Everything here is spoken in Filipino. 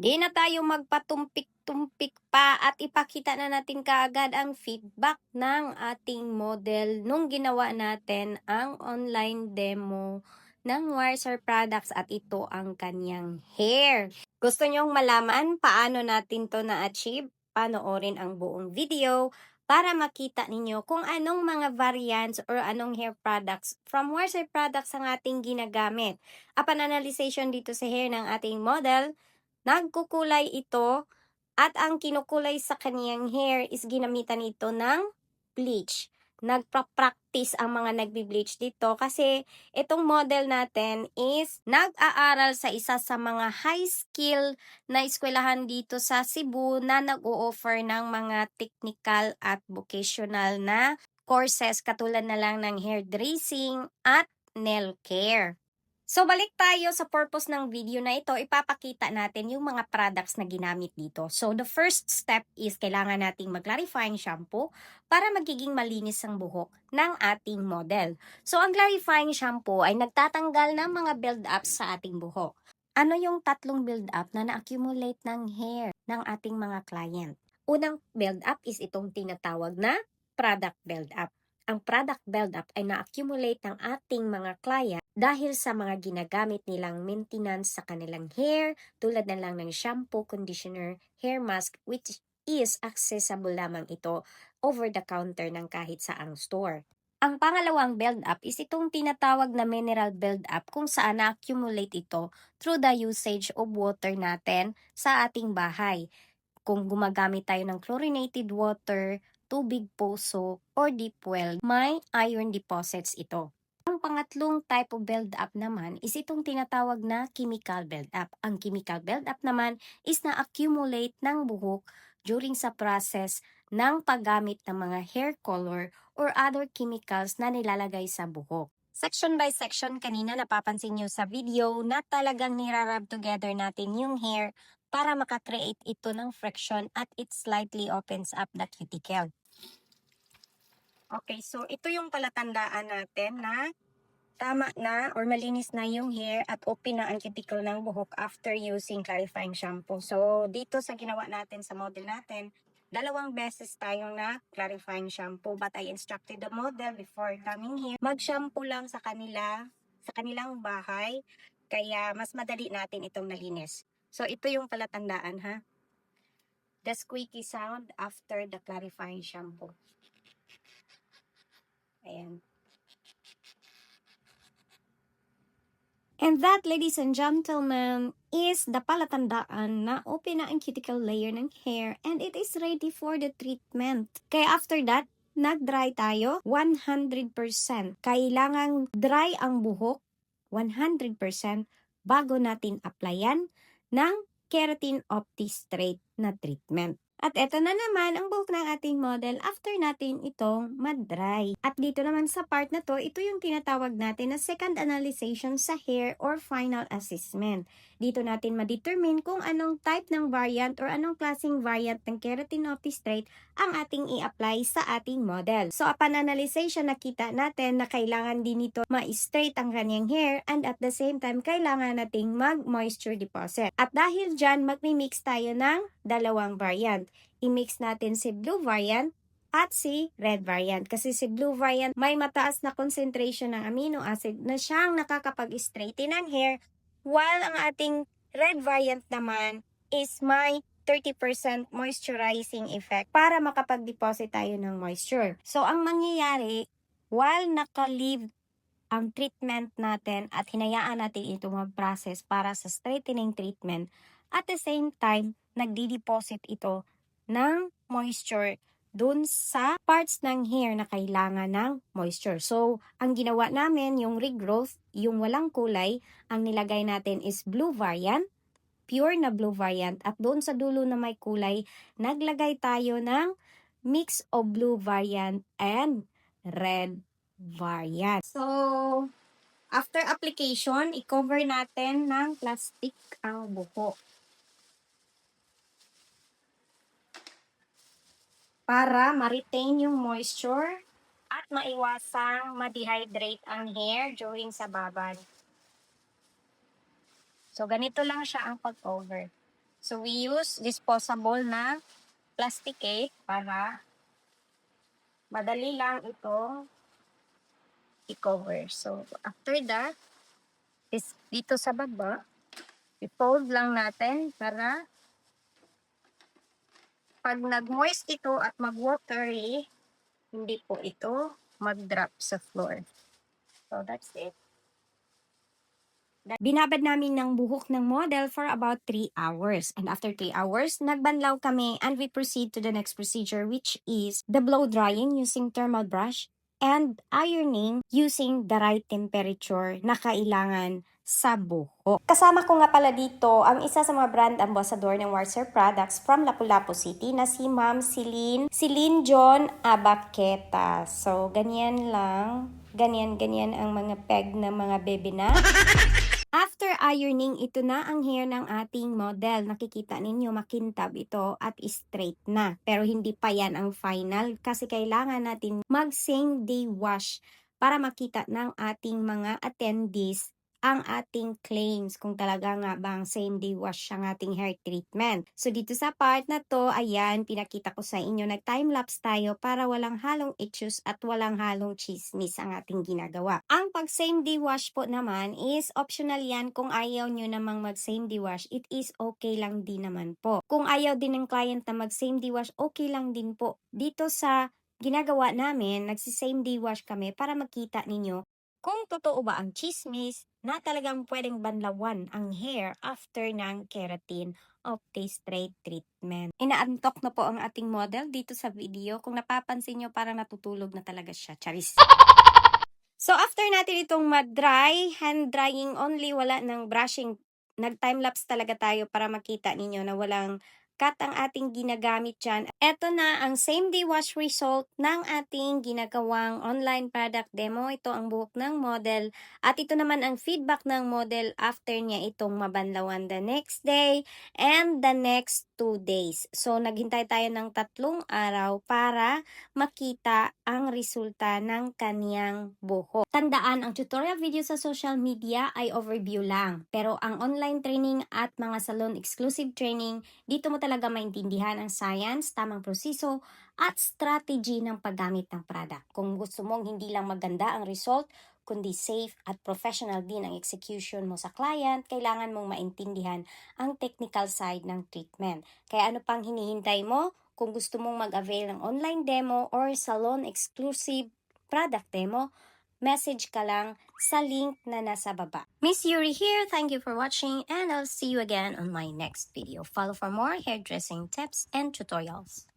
Di na tayo magpatumpik-tumpik pa at ipakita na natin kaagad ang feedback ng ating model nung ginawa natin ang online demo ng Wiser Products at ito ang kanyang hair. Gusto nyong malaman paano natin to na-achieve? Panoorin ang buong video para makita ninyo kung anong mga variants or anong hair products from Wiser Products ang ating ginagamit. Upon analyzation dito sa hair ng ating model, nagkukulay ito at ang kinukulay sa kaniyang hair is ginamitan ito ng bleach. Nagpa-practice ang mga nagbi-bleach dito kasi itong model natin is nag-aaral sa isa sa mga high skill na eskwelahan dito sa Cebu na nag-o-offer ng mga technical at vocational na courses katulad na lang ng hair dressing at nail care. So, balik tayo sa purpose ng video na ito, ipapakita natin yung mga products na ginamit dito. So, the first step is kailangan nating mag-clarifying shampoo para magiging malinis ang buhok ng ating model. So, ang clarifying shampoo ay nagtatanggal ng mga build-ups sa ating buhok. Ano yung tatlong build-up na na-accumulate ng hair ng ating mga client? Unang build-up is itong tinatawag na product build-up. Ang product build-up ay na-accumulate ng ating mga client dahil sa mga ginagamit nilang maintenance sa kanilang hair, tulad na lang ng shampoo, conditioner, hair mask, which is accessible lamang ito over the counter ng kahit saang store. Ang pangalawang build-up is itong tinatawag na mineral build-up kung saan na-accumulate ito through the usage of water natin sa ating bahay. Kung gumagamit tayo ng chlorinated water, tubig poso, or deep well, may iron deposits ito. Ang pangatlong type of build-up naman is itong tinatawag na chemical build-up. Ang chemical build-up naman is na-accumulate ng buhok during sa process ng paggamit ng mga hair color or other chemicals na nilalagay sa buhok. Section by section, kanina napapansin nyo sa video na talagang nirarab together natin yung hair para makakreate ito ng friction at it slightly opens up the cuticle. Okay, so ito yung palatandaan natin na tama na or malinis na yung hair at open na ang cuticle ng buhok after using clarifying shampoo. So, dito sa ginawa natin sa model natin, 2 beses tayong na clarifying shampoo, but I instructed the model before coming here, mag-shampoo lang sa kanilang bahay, kaya mas madali natin itong nalinis. So, ito yung palatandaan ha. The squeaky sound after the clarifying shampoo. Ayan. And that, ladies and gentlemen, is the palatandaan na open na ang cuticle layer ng hair and it is ready for the treatment. Kaya after that, nag-dry tayo 100%. Kailangang dry ang buhok 100% bago natin applyan ng Keratin Opti Straight na treatment. At eto na naman ang buhok ng ating model after natin itong mag-dry. At dito naman sa part na to, ito yung tinatawag natin na second analyzation sa hair or final assessment. Dito natin ma-determine kung anong type ng variant or anong klaseng variant ng Keratin Opti Straight ang ating i-apply sa ating model. So upon analyzation, nakita natin na kailangan din ito ma-straight ang kanyang hair and at the same time, kailangan nating mag-moisture deposit. At dahil dyan, magmi-mix tayo ng 2 variant. I-mix natin si blue variant at si red variant. Kasi si blue variant may mataas na concentration ng amino acid na siyang nakakapag-straighten ng hair, while ang ating red variant naman is may 30% moisturizing effect para makapag-deposit tayo ng moisture. So, ang mangyayari, while naka-leave ang treatment natin at hinayaan natin ito mag-process para sa straightening treatment, at the same time, nagdi-deposit ito ng moisture dun sa parts ng hair na kailangan ng moisture. So, ang ginawa namin, yung regrowth, yung walang kulay, ang nilagay natin is blue variant, pure na blue variant, at doon sa dulo na may kulay, naglagay tayo ng mix of blue variant and red variant. So, after application, i-cover natin ng plastic ang buhok para ma-retain yung moisture at maiwasang ma-dehydrate ang hair during sa babad. So, ganito lang siya ang pag-cover. So we use disposable na plastic para madali lang ito i-cover. So after that, dito sa baba, i-fold lang natin para pag nag-moist ito at mag-watery, hindi po ito mag-drop sa floor. So that's it. Binabad namin ng buhok ng model for about 3 hours. And after 3 hours, nagbanlaw kami and we proceed to the next procedure, which is the blow drying using thermal brush and ironing using the right temperature na kailangan sa buhok. Kasama ko nga pala dito ang isa sa mga brand ambassador ng Warser Products from Lapu-Lapu City na si Ma'am Celine John Abaqueta. So, ganyan lang. Ganyan ang mga peg na mga bebe na. After ironing, ito na ang hair ng ating model. Nakikita ninyo, makintab ito at straight na. Pero hindi pa yan ang final kasi kailangan natin mag-same day wash para makita ng ating mga attendees ang ating claims kung talaga nga bang same day wash ang ating hair treatment. So dito sa part na to, ayan, pinakita ko sa inyo, nag-time-lapse tayo para walang halong issues at walang halong chismis ang ating ginagawa. Ang pag same day wash po naman is optional yan kung ayaw nyo namang mag same day wash, it is okay lang din naman po. Kung ayaw din ng client na mag same day wash, okay lang din po. Dito sa ginagawa namin, nagsi-same day wash kami para makita ninyo kung totoo ba ang chismis na talagang pwedeng banlawan ang hair after ng keratin of the straight treatment. Inaantok na po ang ating model dito sa video. Kung napapansin nyo, parang natutulog na talaga siya. Charis. So after natin itong mag-dry, hand drying only, wala ng brushing. Nag-time-lapse talaga tayo para makita ninyo na walang cut ang ating ginagamit dyan. Ito na ang same day wash result ng ating ginagawang online product demo. Ito ang buhok ng model. At ito naman ang feedback ng model after niya itong mabanlawan the next day and the next 2 days. So naghintay tayo ng 3 araw para makita ang resulta ng kaniyang buhok. Tandaan, ang tutorial video sa social media ay overview lang. Pero ang online training at mga salon exclusive training, dito mo talaga maintindihan ang science, tamang proseso, at strategy ng paggamit ng product. Kung gusto mong hindi lang maganda ang result, kundi safe at professional din ang execution mo sa client, kailangan mong maintindihan ang technical side ng treatment. Kaya ano pang hinihintay mo? Kung gusto mong mag-avail ng online demo or salon exclusive product demo, message ka lang sa link na nasa baba. Miss Yuri here. Thank you for watching and I'll see you again on my next video. Follow for more hairdressing tips and tutorials.